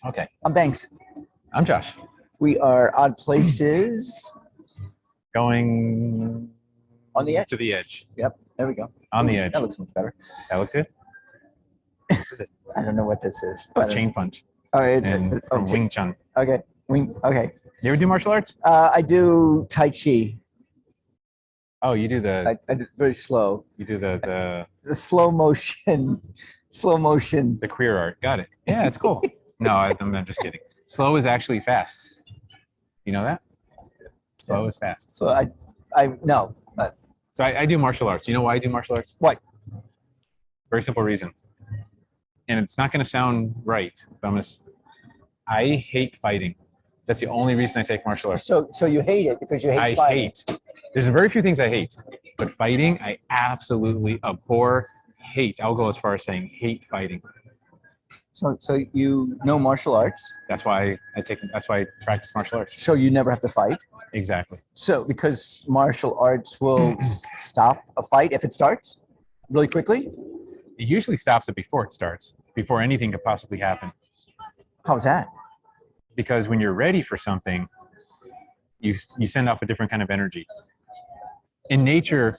Okay. I'm Banks. I'm Josh. We are Odd Places Going on the edge. to the edge. Yep, there we go. On the Ooh, edge. That looks much better. That looks good. I don't know what this is. Oh, chain punch. All right. And from Wing Chun. Okay. Okay. You ever do martial arts? I do Tai Chi. Oh, you do the. I do very slow. You do the slow motion, the queer art. Got it. Yeah, it's cool. No, I'm just kidding. Slow is actually fast. You know that? Slow is fast. So I no. So I do martial arts. You know why I do martial arts? Why? Very simple reason. And it's not going to sound right, but I hate fighting. That's the only reason I take martial arts. So you hate it because you hate fighting. There's very few things I hate, but fighting I absolutely abhor, hate. I'll go as far as saying hate fighting. So you know martial arts. That's why I practice martial arts. So you never have to fight. Exactly. So because martial arts will stop a fight if it starts really quickly. It usually stops it before it starts, before anything could possibly happen. How's that? Because when you're ready for something, you send off a different kind of energy. In nature,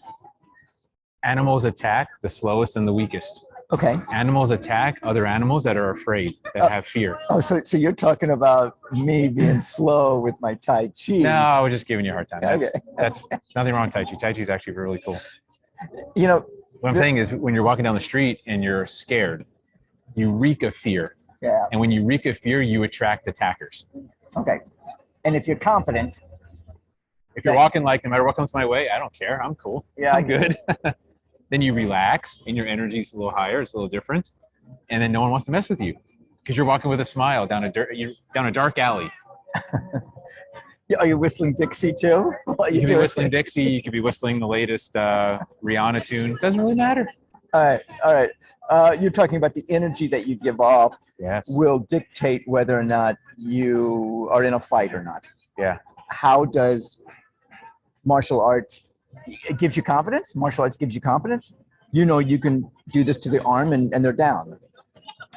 animals attack the slowest and the weakest. Okay. Animals attack other animals that are afraid, that have fear. Oh, so you're talking about me being slow with my Tai Chi. No, I was just giving you a hard time. That's Okay. nothing wrong with Tai Chi. Tai Chi is actually really cool. You know, what I'm saying is when you're walking down the street and you're scared, you reek of fear. Yeah. And when you reek of fear, you attract attackers. Okay. And if you're confident. If you're walking like, no matter what comes my way, I don't care. I'm cool. Yeah. I'm good. Then you relax and your energy's a little higher. It's a little different. And then no one wants to mess with you because you're walking with a smile down a dark alley. Are you whistling Dixie too? You could be whistling Dixie. You could be whistling the latest Rihanna tune. Doesn't really matter. All right. You're talking about the energy that you give off. Yes. Will dictate whether or not you are in a fight or not. Yeah. How does martial arts? It gives you confidence. Martial arts gives you confidence. You know you can do this to the arm and they're down.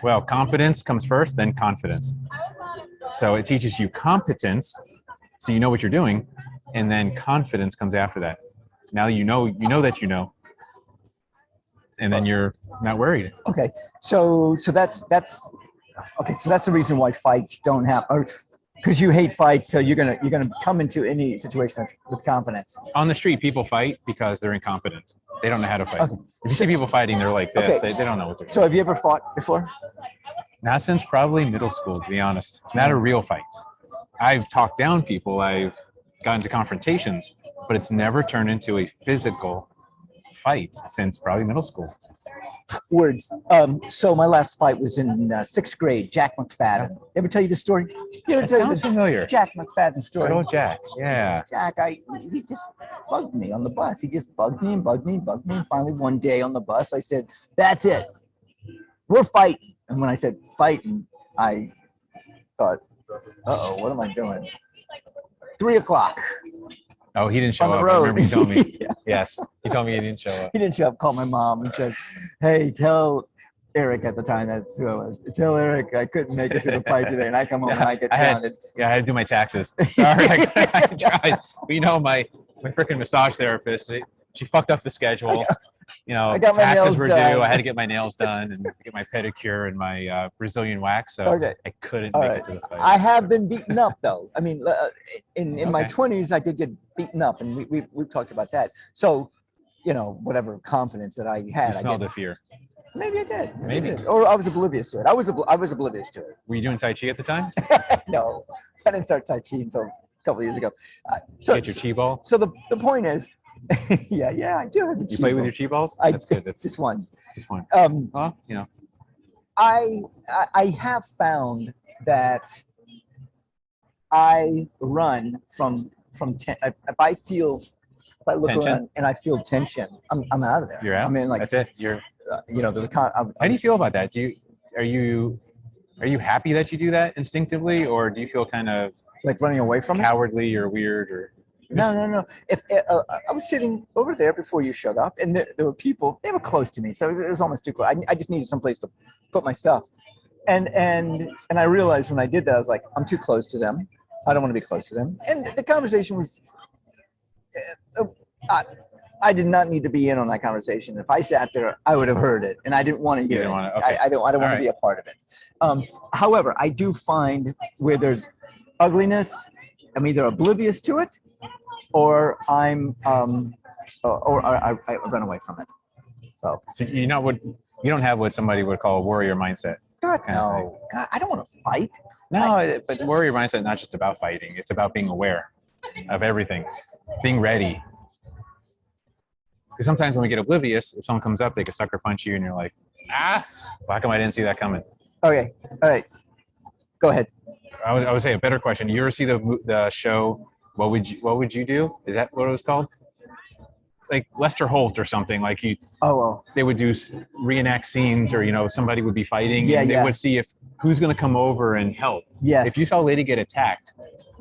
Well, competence comes first, then confidence. So it teaches you competence, so you know what you're doing, and then confidence comes after that. Now you know that you know, and then you're not worried. Okay, so that's okay. So that's the reason why fights don't happen, because you hate fights. So you're gonna come into any situation with confidence. On the street, people fight because they're incompetent. They don't know how to fight. Okay. If you see people fighting, they're like this. Okay. They don't know what they're doing. So have you ever fought before? Not since probably middle school, to be honest. Not a real fight. I've talked down people. I've gotten into confrontations, but it's never turned into a physical fight since probably middle school. Words. So my last fight was in 6th grade. Jack McFadden. Ever tell you the story? It sounds familiar. Jack McFadden story. Good old Jack. Yeah. Jack, he just bugged me on the bus. He just bugged me and bugged me and bugged me. And finally, one day on the bus, I said, "That's it. We're fighting." And when I said fighting, I thought, "Uh-oh, what am I doing?" 3 o'clock. Oh, he didn't show on the up. road. I remember you told me. Yeah. Yes. He told me he didn't show up. He didn't show up. Called my mom and said, "Hey, tell Eric," at the time, that's who I was. "Tell Eric I couldn't make it to the fight today, and I come home and I get grounded." I had to do my taxes. Sorry, I tried. But you know, my freaking massage therapist, she fucked up the schedule. You know, I got my taxes nails were done. due. I had to get my nails done and get my pedicure and my Brazilian wax. So Okay. I couldn't All make right. it to the fight. I have been beaten up though. I mean, in my Okay. 20s, I did get beaten up, and we've talked about that. So, you know, whatever confidence that I had, You smelled the fear. Maybe I did. Maybe. I did. Or I was oblivious to it. I was oblivious to it. Were you doing Tai Chi at the time? No, I didn't start Tai Chi until a couple of years ago. So, Get your Chi ball? so the point is, yeah, I do have a You Chi play with ball. your Chi balls? I That's good. That's just one. just one. Um, You know. I have found that I run from if I look Tension? around and I feel tension, I'm out of there. You're out? I mean, like, That's it. You're. you know, there's a How do you feel about that? Are you happy that you do that instinctively, or do you feel kind of like running away from it? cowardly or weird or? No. If I was sitting over there before you showed up, and there were people. They were close to me, so it was almost too close. I just needed some place to put my stuff. and I realized when I did that, I was like, I'm too close to them. I don't want to be close to them. And the conversation was, I, I did not need to be in on that conversation. If I sat there, I would have heard it, and I didn't want to hear it. Okay. I don't want All to be a part of it. However, I do find where there's ugliness, I'm either oblivious to it, or I run away from it. So you're not what you don't have what somebody would call a warrior mindset. God kind of no, God, I don't want to fight. No, but warrior mindset is not just about fighting. It's about being aware of everything, being ready. Because sometimes when we get oblivious, if someone comes up, they can sucker punch you, and you're like, how come I didn't see that coming? Okay, all right, go ahead. I would say a better question. You ever see the show? What would you do? Is that what it was called? Like Lester Holt or something. Like they would do reenact scenes, or somebody would be fighting, and they would see who's going to come over and help. Yes. If you saw a lady get attacked,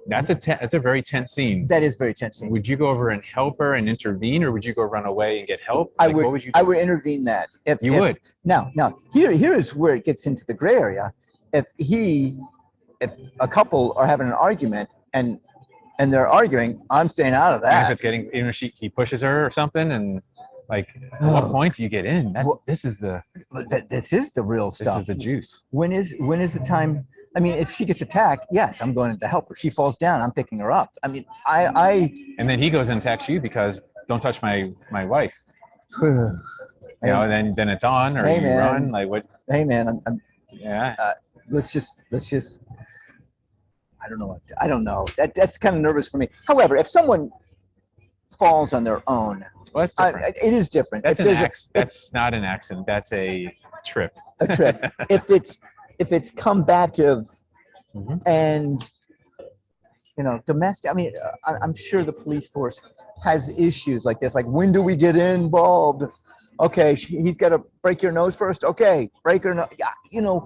that's a very tense scene. That is very tense scene. Would you go over and help her and intervene, or would you go run away and get help? I would. What would you do? I would intervene. That if you would. Now here is where it gets into the gray area. If a couple are having an argument and they're arguing, I'm staying out of that. And if it's he pushes her or something, and like, at what point do you get in? This is the real stuff. This is the juice. When is the time? I mean, if she gets attacked, yes, I'm going to help her. She falls down, I'm picking her up. I mean, And then he goes and attacks you because don't touch my wife. Then it's on, or you run. Like what? Hey man, yeah. Let's just. I don't know. That's kind of nervous for me. However, if someone falls on their own, well, that's different. It is different. That's not an accident. That's a trip. A trip. If it's combative and domestic, I mean, I'm sure the police force has issues like this. Like, when do we get involved? Okay, he's got to break your nose first. Okay, break her nose. Yeah,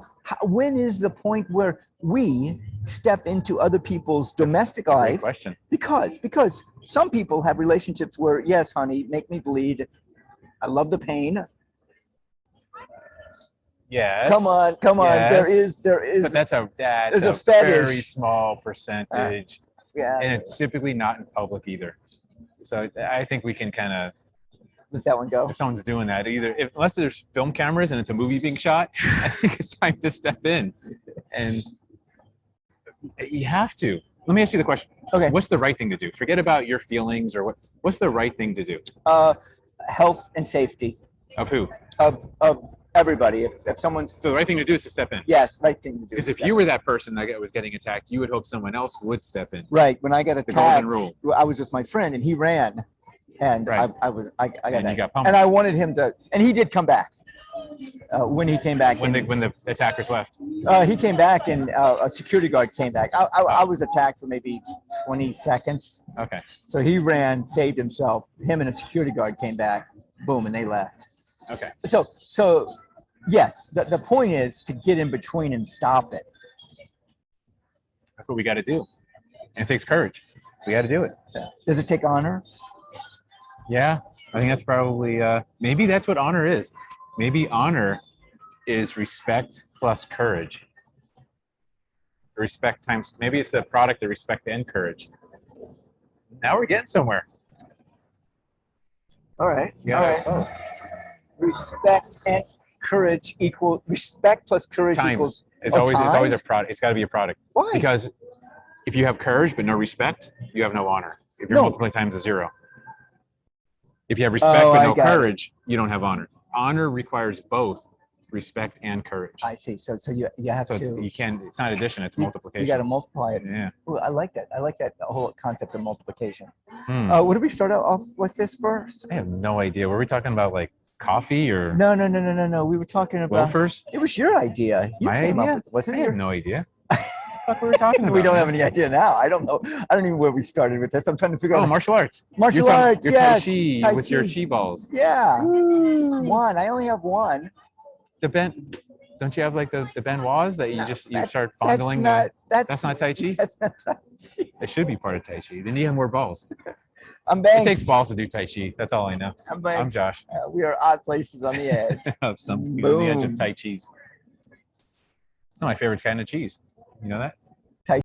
when is the point where we step into other people's domestic life? Great question. Because some people have relationships where, yes, honey, make me bleed. I love the pain. Yes. Come on. Yes. There is. But that's a fetish. Very small percentage. Yeah. And it's typically not in public either. So I think we can kind of let that one go. If someone's doing that, unless there's film cameras and it's a movie being shot, I think it's time to step in. And you have to. Let me ask you the question. Okay. What's the right thing to do? Forget about your feelings or what's the right thing to do? Health and safety. Of who? Of everybody. If someone's. So the right thing to do is to step in. Yes, right thing to do. Because if you were that person that was getting attacked, you would hope someone else would step in. When I got attacked, the golden rule. I was with my friend and he ran, and right. I got you got pumped. and I wanted him to, and he did come back. When he came back, when the attackers left, he came back, and a security guard came back. I was attacked for maybe 20 seconds. Okay. So he ran, saved himself. Him and a security guard came back. Boom, and they left. Okay. So yes, the point is to get in between and stop it. That's what we got to do, and it takes courage. We got to do it. Yeah. Does it take honor? Yeah, I think that's probably maybe that's what honor is. Maybe honor is respect plus courage. Respect times, maybe it's the product of respect and courage. Now we're getting somewhere. All right. Yeah. All right. Oh. Respect and courage equal respect plus courage equals. It's always a product. It's got to be a product. Why? Because if you have courage but no respect, you have no honor. If you're multiplying times a zero. If you have respect but no courage, you don't have honor. Honor requires both respect and courage. I see. So you have to. You can't. It's not addition. It's multiplication. You got to multiply it. Yeah. Ooh, I like that. I like that whole concept of multiplication. What did we start off with this first? I have no idea. Were we talking about like coffee or? No. We were talking about. Loafers? It was your idea. You came up with it, wasn't it? I have no idea. What were we talking about? We don't have any idea now. I don't know. I don't even know where we started with this. I'm trying to figure out. Oh, martial arts. Martial arts. Your yes. Tai Chi with your chi balls. Yeah. Just one. I only have one. Don't you have like the Benoits that you start fondling? That's not Tai Chi? That's not Tai Chi. It should be part of Tai Chi. Then you have more balls. I'm Banks. It takes balls to do Tai Chi. That's all I know. I'm Josh. We are odd places on the edge. Of something on the edge of Tai Chi's. It's not my favorite kind of cheese. You know that?